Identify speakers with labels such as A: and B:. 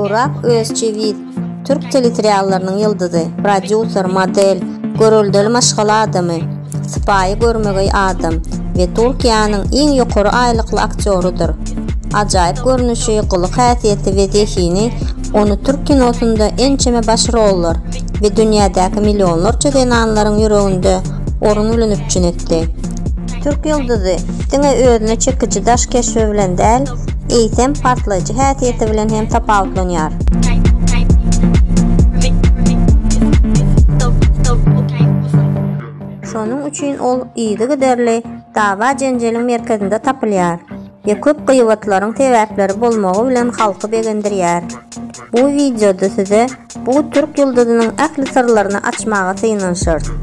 A: Burak Özçivit, Türk teleseriallarının yıldızy, prodüser, model, görüldül maşgala adamy, sypaý görmegi adam we Türkiýanyň iň ýokary aýlykly aktyorudyr. Ajaýyp görnüşi, gylyk häsiýeti we zehini onu Türk kinosunda ençeme baş rollar we dünýädäki millionlarça genanlaryň ýüreginde orun bilenip çünetdi. Türk ýyldyzy diňe özüne çekici daş keşfi bilen däl, eýsem partlaýjy häsiýeti bilen hem tapawutlanýar. Şonuň üçin ol ýygy giderli dawa jenjeliň merkezinde tapylýar. Köp gıýbatlaryň sebäpleri bolmagy bilen halky begendirýär. Bu videoda size bu Türk ýyldyzynyň ähli sırlaryny açmaga syňanşyr.